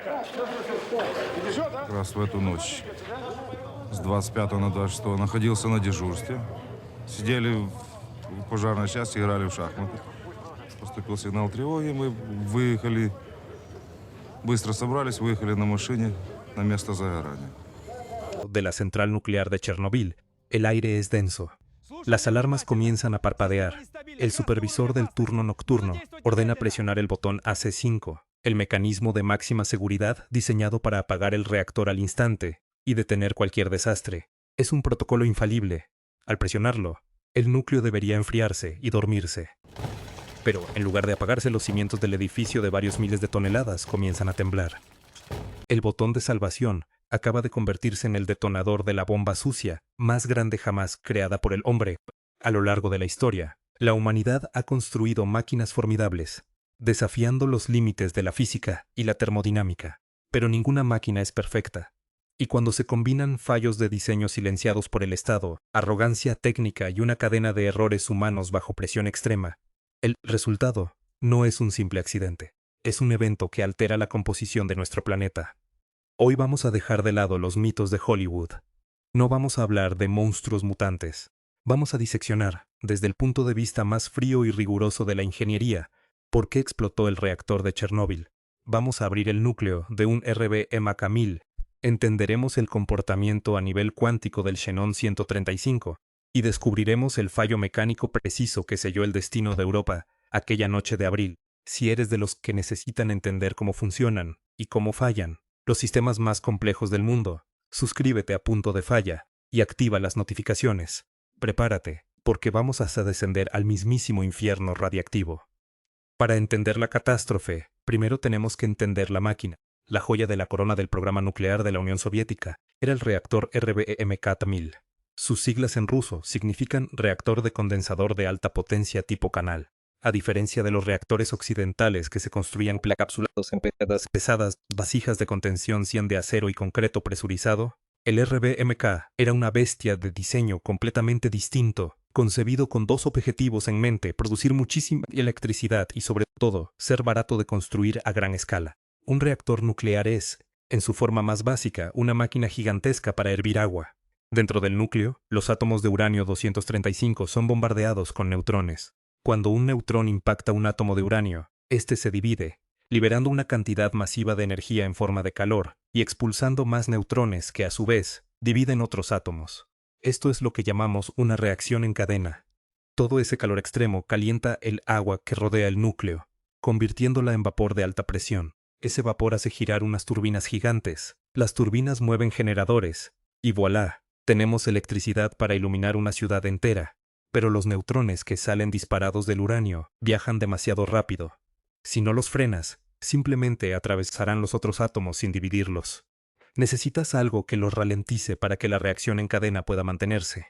Как раз в эту ночь с 25 на 26 находился на дежурстве. Сидели в пожарной части, играли в шахматы. Поступил сигнал тревоги, мы выехали, быстро собрались, выехали на машине на место загорания. De la central nuclear de Chernobyl, el aire es denso. Las alarmas comienzan a parpadear. El supervisor del turno nocturno ordena presionar el botón AC5, el mecanismo de máxima seguridad diseñado para apagar el reactor al instante y detener cualquier desastre. Es un protocolo infalible. Al presionarlo, el núcleo debería enfriarse y dormirse. Pero en lugar de apagarse, los cimientos del edificio de varios miles de toneladas comienzan a temblar. El botón de salvación acaba de convertirse en el detonador de la bomba sucia más grande jamás creada por el hombre. A lo largo de la historia, la humanidad ha construido máquinas formidables, desafiando los límites de la física y la termodinámica. Pero ninguna máquina es perfecta. Y cuando se combinan fallos de diseño silenciados por el Estado, arrogancia técnica y una cadena de errores humanos bajo presión extrema, el resultado no es un simple accidente. Es un evento que altera la composición de nuestro planeta. Hoy vamos a dejar de lado los mitos de Hollywood. No vamos a hablar de monstruos mutantes. Vamos a diseccionar, desde el punto de vista más frío y riguroso de la ingeniería, por qué explotó el reactor de Chernóbil. Vamos a abrir el núcleo de un RBMK-1000. Entenderemos el comportamiento a nivel cuántico del xenón 135 y descubriremos el fallo mecánico preciso que selló el destino de Europa aquella noche de abril. Si eres de los que necesitan entender cómo funcionan y cómo fallan los sistemas más complejos del mundo, suscríbete a Punto de Falla y activa las notificaciones. Prepárate, porque vamos hasta descender al mismísimo infierno radiactivo. Para entender la catástrofe, primero tenemos que entender la máquina. La joya de la corona del programa nuclear de la Unión Soviética era el reactor RBMK-1000. Sus siglas en ruso significan reactor de condensador de alta potencia tipo canal. A diferencia de los reactores occidentales que se construían encapsulados en pesadas vasijas de contención 100 de acero y concreto presurizado, el RBMK era una bestia de diseño completamente distinto, concebido con dos objetivos en mente: producir muchísima electricidad y, sobre todo, ser barato de construir a gran escala. Un reactor nuclear es, en su forma más básica, una máquina gigantesca para hervir agua. Dentro del núcleo, los átomos de uranio 235 son bombardeados con neutrones. Cuando un neutrón impacta un átomo de uranio, este se divide, liberando una cantidad masiva de energía en forma de calor y expulsando más neutrones que, a su vez, dividen otros átomos. Esto es lo que llamamos una reacción en cadena. Todo ese calor extremo calienta el agua que rodea el núcleo, convirtiéndola en vapor de alta presión. Ese vapor hace girar unas turbinas gigantes. Las turbinas mueven generadores, y voilà, tenemos electricidad para iluminar una ciudad entera. Pero los neutrones que salen disparados del uranio viajan demasiado rápido. Si no los frenas, simplemente atravesarán los otros átomos sin dividirlos. Necesitas algo que los ralentice para que la reacción en cadena pueda mantenerse.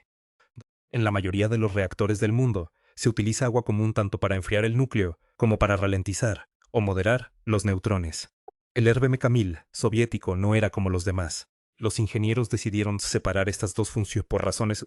En la mayoría de los reactores del mundo, se utiliza agua común tanto para enfriar el núcleo como para ralentizar o moderar los neutrones. El RBMK-1000 soviético no era como los demás. Los ingenieros decidieron separar estas dos funciones por razones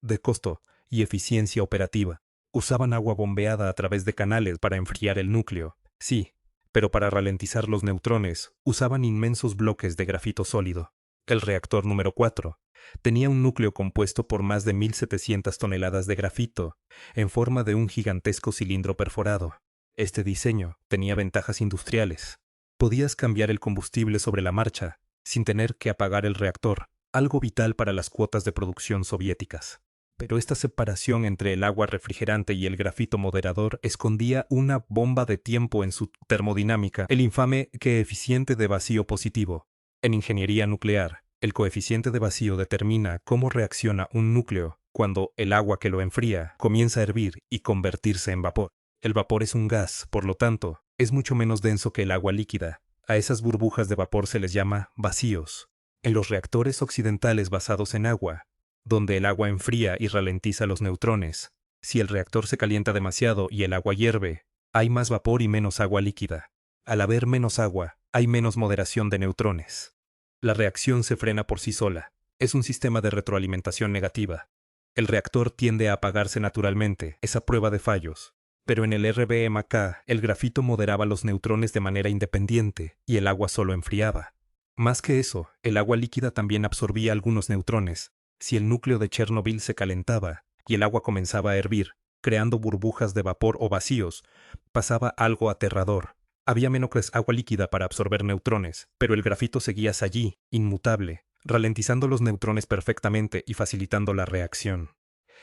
de costo y eficiencia operativa. Usaban agua bombeada a través de canales para enfriar el núcleo, sí, pero para ralentizar los neutrones usaban inmensos bloques de grafito sólido. El reactor número 4 tenía un núcleo compuesto por más de 1.700 toneladas de grafito, en forma de un gigantesco cilindro perforado. Este diseño tenía ventajas industriales. Podías cambiar el combustible sobre la marcha, sin tener que apagar el reactor, algo vital para las cuotas de producción soviéticas. Pero esta separación entre el agua refrigerante y el grafito moderador escondía una bomba de tiempo en su termodinámica, el infame coeficiente de vacío positivo. En ingeniería nuclear, el coeficiente de vacío determina cómo reacciona un núcleo cuando el agua que lo enfría comienza a hervir y convertirse en vapor. El vapor es un gas, por lo tanto, es mucho menos denso que el agua líquida. A esas burbujas de vapor se les llama vacíos. En los reactores occidentales basados en agua, donde el agua enfría y ralentiza los neutrones, si el reactor se calienta demasiado y el agua hierve, hay más vapor y menos agua líquida. Al haber menos agua, hay menos moderación de neutrones. La reacción se frena por sí sola. Es un sistema de retroalimentación negativa. El reactor tiende a apagarse naturalmente, esa prueba de fallos. Pero en el RBMK, el grafito moderaba los neutrones de manera independiente y el agua solo enfriaba. Más que eso, el agua líquida también absorbía algunos neutrones. Si el núcleo de Chernobyl se calentaba y el agua comenzaba a hervir, creando burbujas de vapor o vacíos, pasaba algo aterrador. Había menos agua líquida para absorber neutrones, pero el grafito seguía allí, inmutable, ralentizando los neutrones perfectamente y facilitando la reacción.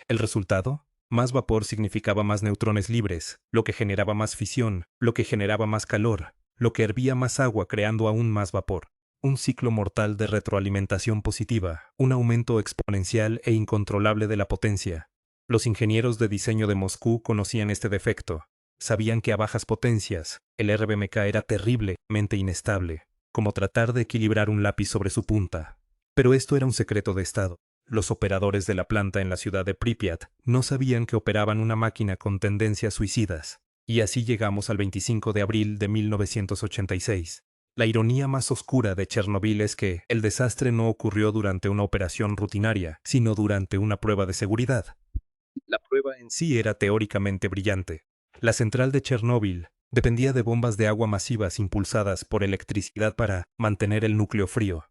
¿El resultado? Más vapor significaba más neutrones libres, lo que generaba más fisión, lo que generaba más calor, lo que hervía más agua creando aún más vapor. Un ciclo mortal de retroalimentación positiva, un aumento exponencial e incontrolable de la potencia. Los ingenieros de diseño de Moscú conocían este defecto. Sabían que a bajas potencias, el RBMK era terriblemente inestable, como tratar de equilibrar un lápiz sobre su punta. Pero esto era un secreto de Estado. Los operadores de la planta en la ciudad de Pripyat no sabían que operaban una máquina con tendencias suicidas. Y así llegamos al 25 de abril de 1986. La ironía más oscura de Chernobyl es que el desastre no ocurrió durante una operación rutinaria, sino durante una prueba de seguridad. La prueba en sí era teóricamente brillante. La central de Chernóbil dependía de bombas de agua masivas impulsadas por electricidad para mantener el núcleo frío.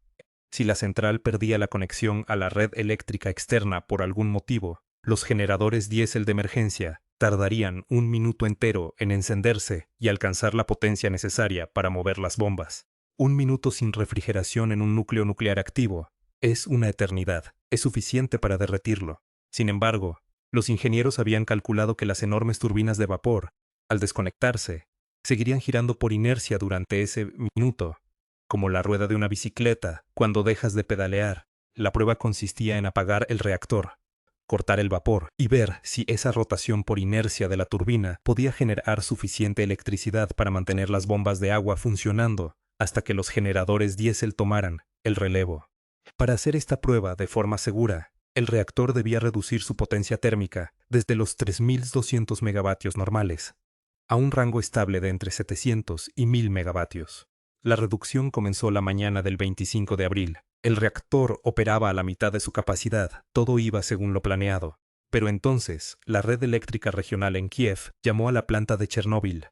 Si la central perdía la conexión a la red eléctrica externa por algún motivo, los generadores diésel de emergencia tardarían un minuto entero en encenderse y alcanzar la potencia necesaria para mover las bombas. Un minuto sin refrigeración en un núcleo nuclear activo es una eternidad. Es suficiente para derretirlo. Sin embargo, los ingenieros habían calculado que las enormes turbinas de vapor, al desconectarse, seguirían girando por inercia durante ese minuto, como la rueda de una bicicleta cuando dejas de pedalear. La prueba consistía en apagar el reactor, cortar el vapor y ver si esa rotación por inercia de la turbina podía generar suficiente electricidad para mantener las bombas de agua funcionando hasta que los generadores diésel tomaran el relevo. Para hacer esta prueba de forma segura, el reactor debía reducir su potencia térmica desde los 3200 megavatios normales a un rango estable de entre 700 y 1000 megavatios. La reducción comenzó la mañana del 25 de abril. El reactor operaba a la mitad de su capacidad, todo iba según lo planeado. Pero entonces, la red eléctrica regional en Kiev llamó a la planta de Chernóbil.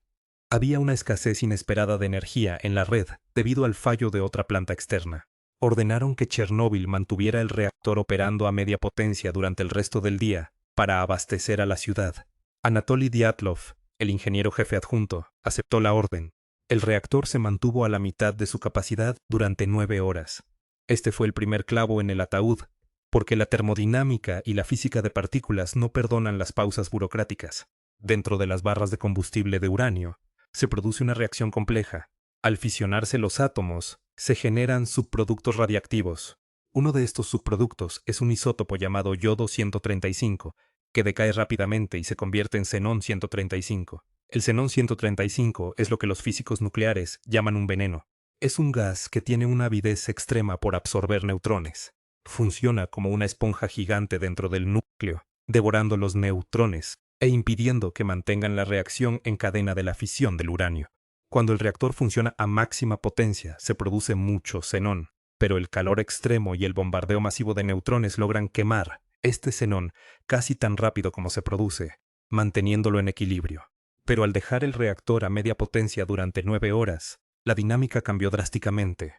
Había una escasez inesperada de energía en la red debido al fallo de otra planta externa. Ordenaron que Chernóbil mantuviera el reactor operando a media potencia durante el resto del día para abastecer a la ciudad. Anatoly Dyatlov, el ingeniero jefe adjunto, aceptó la orden. El reactor se mantuvo a la mitad de su capacidad durante 9 horas. Este fue el primer clavo en el ataúd, porque la termodinámica y la física de partículas no perdonan las pausas burocráticas. Dentro de las barras de combustible de uranio, se produce una reacción compleja. Al fisionarse los átomos, se generan subproductos radiactivos. Uno de estos subproductos es un isótopo llamado yodo 135, que decae rápidamente y se convierte en xenón 135. El xenón 135 es lo que los físicos nucleares llaman un veneno. Es un gas que tiene una avidez extrema por absorber neutrones. Funciona como una esponja gigante dentro del núcleo, devorando los neutrones e impidiendo que mantengan la reacción en cadena de la fisión del uranio. Cuando el reactor funciona a máxima potencia, se produce mucho xenón, pero el calor extremo y el bombardeo masivo de neutrones logran quemar este xenón casi tan rápido como se produce, manteniéndolo en equilibrio. Pero al dejar el reactor a media potencia durante 9 horas, la dinámica cambió drásticamente.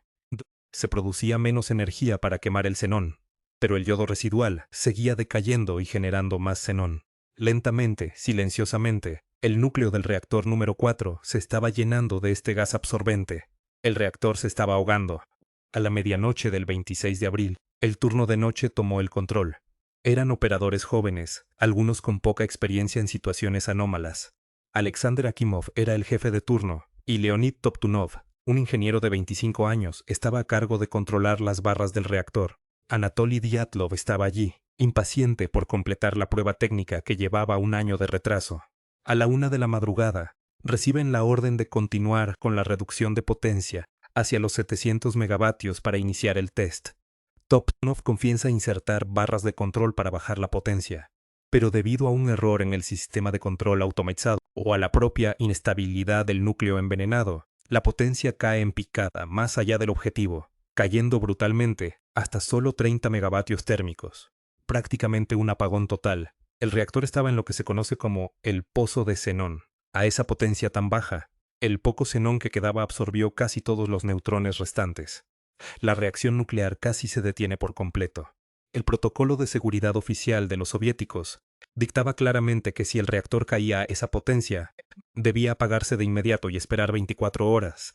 Se producía menos energía para quemar el xenón, pero el yodo residual seguía decayendo y generando más xenón. Lentamente, silenciosamente, el núcleo del reactor número 4 se estaba llenando de este gas absorbente. El reactor se estaba ahogando. A la medianoche del 26 de abril, el turno de noche tomó el control. Eran operadores jóvenes, algunos con poca experiencia en situaciones anómalas. Alexander Akimov era el jefe de turno, y Leonid Toptunov, un ingeniero de 25 años, estaba a cargo de controlar las barras del reactor. Anatoly Dyatlov estaba allí, impaciente por completar la prueba técnica que llevaba un año de retraso. A la 1 de la madrugada, reciben la orden de continuar con la reducción de potencia hacia los 700 megavatios para iniciar el test. Toptunov confiesa insertar barras de control para bajar la potencia, pero debido a un error en el sistema de control automatizado o a la propia inestabilidad del núcleo envenenado, la potencia cae en picada más allá del objetivo, cayendo brutalmente hasta solo 30 megavatios térmicos. Prácticamente un apagón total. El reactor estaba en lo que se conoce como el pozo de xenón. A esa potencia tan baja, el poco xenón que quedaba absorbió casi todos los neutrones restantes. La reacción nuclear casi se detiene por completo. El protocolo de seguridad oficial de los soviéticos dictaba claramente que si el reactor caía a esa potencia, debía apagarse de inmediato y esperar 24 horas,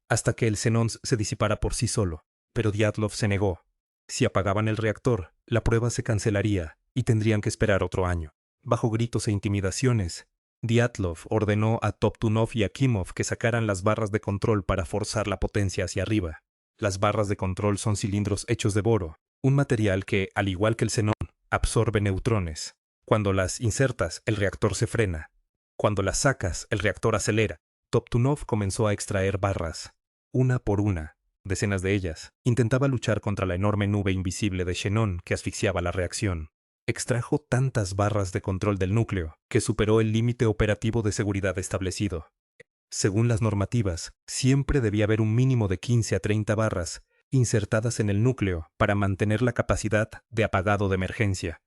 hasta que el xenón se disipara por sí solo. Pero Dyatlov se negó. Si apagaban el reactor, la prueba se cancelaría y tendrían que esperar otro año. Bajo gritos e intimidaciones, Dyatlov ordenó a Toptunov y Akimov que sacaran las barras de control para forzar la potencia hacia arriba. Las barras de control son cilindros hechos de boro, un material que, al igual que el xenón, absorbe neutrones. Cuando las insertas, el reactor se frena. Cuando las sacas, el reactor acelera. Toptunov comenzó a extraer barras, una por una, decenas de ellas. Intentaba luchar contra la enorme nube invisible de xenón que asfixiaba la reacción. Extrajo tantas barras de control del núcleo que superó el límite operativo de seguridad establecido. Según las normativas, siempre debía haber un mínimo de 15 a 30 barras insertadas en el núcleo para mantener la capacidad de apagado de emergencia.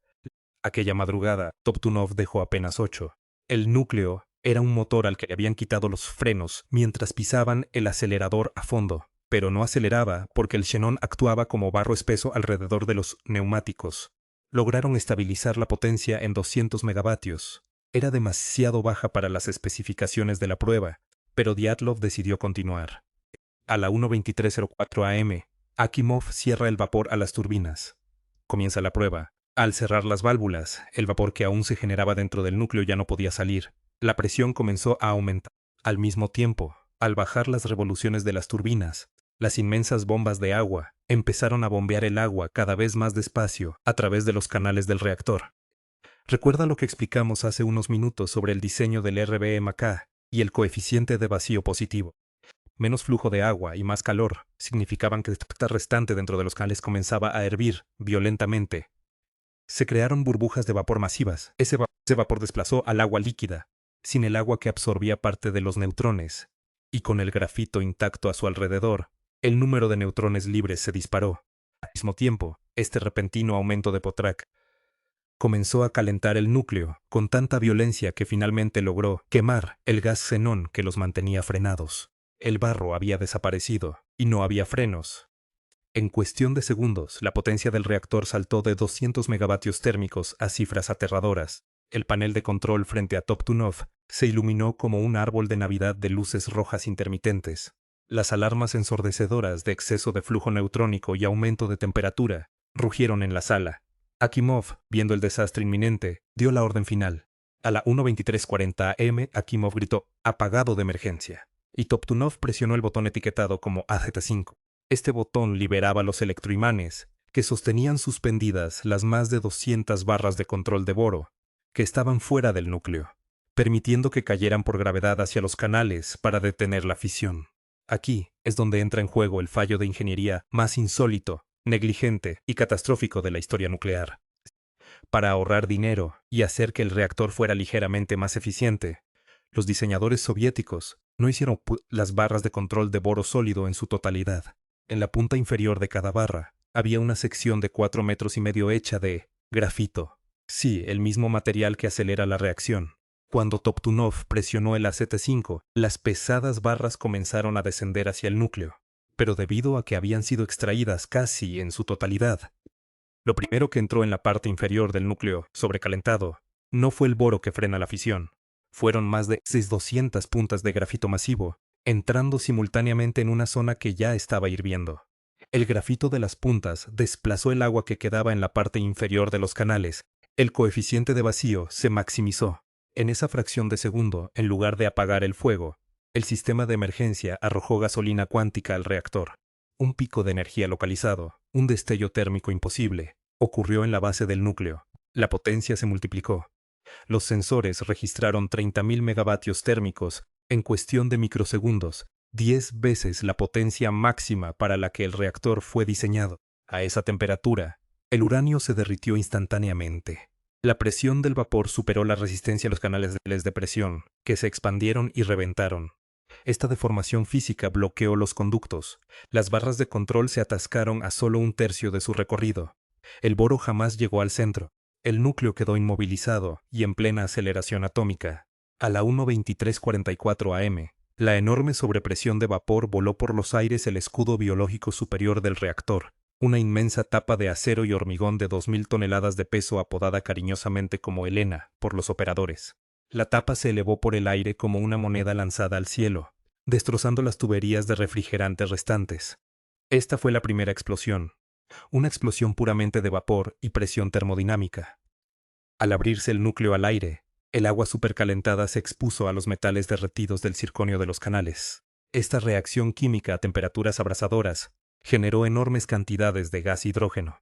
Aquella madrugada, Toptunov dejó apenas 8. El núcleo era un motor al que le habían quitado los frenos mientras pisaban el acelerador a fondo, pero no aceleraba porque el xenón actuaba como barro espeso alrededor de los neumáticos. Lograron estabilizar la potencia en 200 megavatios. Era demasiado baja para las especificaciones de la prueba, pero Dyatlov decidió continuar. A la 1:23:04 am, Akimov cierra el vapor a las turbinas. Comienza la prueba. Al cerrar las válvulas, el vapor que aún se generaba dentro del núcleo ya no podía salir. La presión comenzó a aumentar. Al mismo tiempo, al bajar las revoluciones de las turbinas, las inmensas bombas de agua empezaron a bombear el agua cada vez más despacio a través de los canales del reactor. Recuerda lo que explicamos hace unos minutos sobre el diseño del RBMK y el coeficiente de vacío positivo. Menos flujo de agua y más calor significaban que el restante dentro de los canales comenzaba a hervir violentamente. Se crearon burbujas de vapor masivas. Ese vapor desplazó al agua líquida, sin el agua que absorbía parte de los neutrones, y con el grafito intacto a su alrededor, el número de neutrones libres se disparó. Al mismo tiempo, este repentino aumento de Potrak comenzó a calentar el núcleo con tanta violencia que finalmente logró quemar el gas xenón que los mantenía frenados. El barro había desaparecido y no había frenos. En cuestión de segundos, la potencia del reactor saltó de 200 megavatios térmicos a cifras aterradoras. El panel de control frente a Toptunov se iluminó como un árbol de Navidad de luces rojas intermitentes. Las alarmas ensordecedoras de exceso de flujo neutrónico y aumento de temperatura rugieron en la sala. Akimov, viendo el desastre inminente, dio la orden final. A la 1:23:40 am, Akimov gritó «apagado de emergencia» y Toptunov presionó el botón etiquetado como AZ5. Este botón liberaba los electroimanes que sostenían suspendidas las más de 200 barras de control de boro que estaban fuera del núcleo, permitiendo que cayeran por gravedad hacia los canales para detener la fisión. Aquí es donde entra en juego el fallo de ingeniería más insólito, negligente y catastrófico de la historia nuclear. Para ahorrar dinero y hacer que el reactor fuera ligeramente más eficiente, los diseñadores soviéticos no hicieron las barras de control de boro sólido en su totalidad. En la punta inferior de cada barra había una sección de 4,5 metros hecha de grafito. Sí, el mismo material que acelera la reacción. Cuando Toptunov presionó el AZ5, las pesadas barras comenzaron a descender hacia el núcleo, pero debido a que habían sido extraídas casi en su totalidad, lo primero que entró en la parte inferior del núcleo sobrecalentado no fue el boro que frena la fisión. Fueron más de 200 puntas de grafito masivo, entrando simultáneamente en una zona que ya estaba hirviendo. El grafito de las puntas desplazó el agua que quedaba en la parte inferior de los canales. El coeficiente de vacío se maximizó. En esa fracción de segundo, en lugar de apagar el fuego, el sistema de emergencia arrojó gasolina cuántica al reactor. Un pico de energía localizado, un destello térmico imposible, ocurrió en la base del núcleo. La potencia se multiplicó. Los sensores registraron 30.000 megavatios térmicos en cuestión de microsegundos, 10 veces la potencia máxima para la que el reactor fue diseñado. A esa temperatura, el uranio se derritió instantáneamente. La presión del vapor superó la resistencia a los canales de presión, que se expandieron y reventaron. Esta deformación física bloqueó los conductos. Las barras de control se atascaron a solo un tercio de su recorrido. El boro jamás llegó al centro. El núcleo quedó inmovilizado y en plena aceleración atómica. A la 1:23:44 am, la enorme sobrepresión de vapor voló por los aires el escudo biológico superior del reactor, una inmensa tapa de acero y hormigón de 2000 toneladas de peso apodada cariñosamente como Helena por los operadores. La tapa se elevó por el aire como una moneda lanzada al cielo, destrozando las tuberías de refrigerante restantes. Esta fue la primera explosión, una explosión puramente de vapor y presión termodinámica. Al abrirse el núcleo al aire, el agua supercalentada se expuso a los metales derretidos del circonio de los canales. Esta reacción química a temperaturas abrasadoras generó enormes cantidades de gas hidrógeno.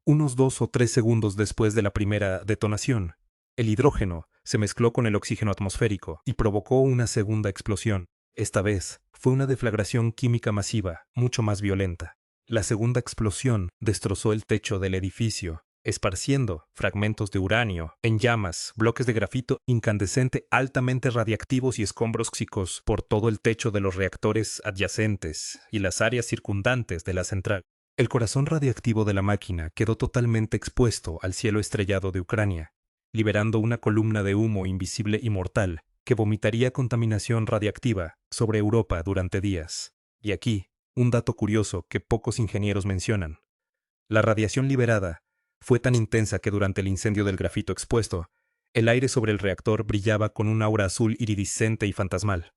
Unos 2 o 3 segundos después de la primera detonación, el hidrógeno se mezcló con el oxígeno atmosférico y provocó una segunda explosión. Esta vez fue una deflagración química masiva, mucho más violenta. La segunda explosión destrozó el techo del edificio, esparciendo fragmentos de uranio, en llamas, bloques de grafito incandescente altamente radiactivos y escombros tóxicos por todo el techo de los reactores adyacentes y las áreas circundantes de la central. El corazón radiactivo de la máquina quedó totalmente expuesto al cielo estrellado de Ucrania, liberando una columna de humo invisible y mortal que vomitaría contaminación radiactiva sobre Europa durante días. Y aquí, un dato curioso que pocos ingenieros mencionan. La radiación liberada fue tan intensa que durante el incendio del grafito expuesto, el aire sobre el reactor brillaba con un aura azul iridiscente y fantasmal.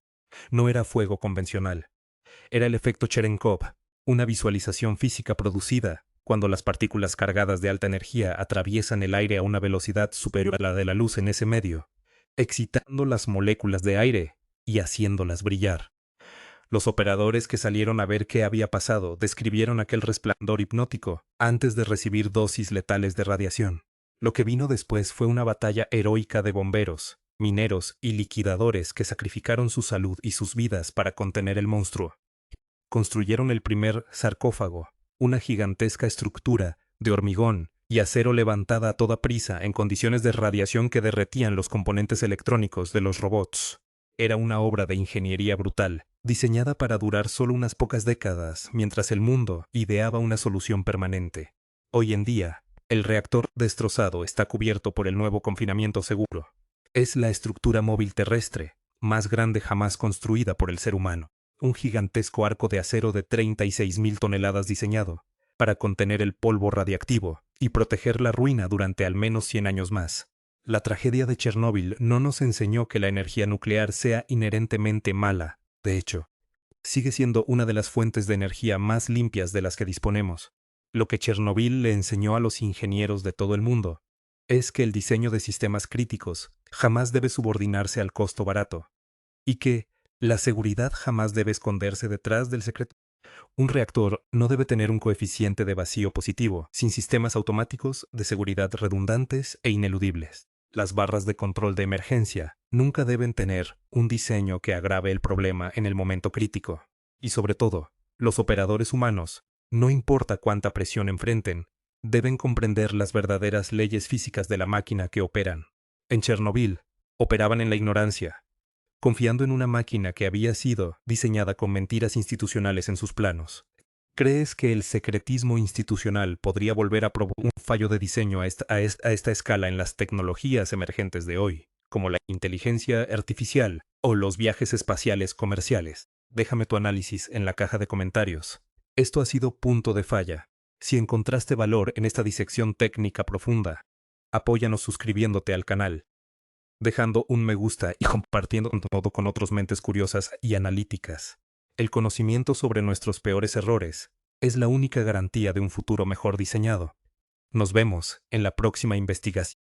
No era fuego convencional. Era el efecto Cherenkov, una visualización física producida cuando las partículas cargadas de alta energía atraviesan el aire a una velocidad superior a la de la luz en ese medio, excitando las moléculas de aire y haciéndolas brillar. Los operadores que salieron a ver qué había pasado describieron aquel resplandor hipnótico antes de recibir dosis letales de radiación. Lo que vino después fue una batalla heroica de bomberos, mineros y liquidadores que sacrificaron su salud y sus vidas para contener el monstruo. Construyeron el primer sarcófago, una gigantesca estructura de hormigón y acero levantada a toda prisa en condiciones de radiación que derretían los componentes electrónicos de los robots. Era una obra de ingeniería brutal, diseñada para durar solo unas pocas décadas, mientras el mundo ideaba una solución permanente. Hoy en día, el reactor destrozado está cubierto por el nuevo confinamiento seguro. Es la estructura móvil terrestre más grande jamás construida por el ser humano. Un gigantesco arco de acero de 36.000 toneladas diseñado para contener el polvo radiactivo y proteger la ruina durante al menos 100 años más. La tragedia de Chernóbil no nos enseñó que la energía nuclear sea inherentemente mala. De hecho, sigue siendo una de las fuentes de energía más limpias de las que disponemos. Lo que Chernóbil le enseñó a los ingenieros de todo el mundo es que el diseño de sistemas críticos jamás debe subordinarse al costo barato y que la seguridad jamás debe esconderse detrás del secreto. Un reactor no debe tener un coeficiente de vacío positivo, sin sistemas automáticos de seguridad redundantes e ineludibles. Las barras de control de emergencia nunca deben tener un diseño que agrave el problema en el momento crítico. Y sobre todo, los operadores humanos, no importa cuánta presión enfrenten, deben comprender las verdaderas leyes físicas de la máquina que operan. En Chernóbil, operaban en la ignorancia, confiando en una máquina que había sido diseñada con mentiras institucionales en sus planos. ¿Crees que el secretismo institucional podría volver a provocar un fallo de diseño a esta escala en las tecnologías emergentes de hoy, como la inteligencia artificial o los viajes espaciales comerciales? Déjame tu análisis en la caja de comentarios. Esto ha sido Punto de Falla. Si encontraste valor en esta disección técnica profunda, apóyanos suscribiéndote al canal, dejando un me gusta y compartiendo todo con otras mentes curiosas y analíticas. El conocimiento sobre nuestros peores errores es la única garantía de un futuro mejor diseñado. Nos vemos en la próxima investigación.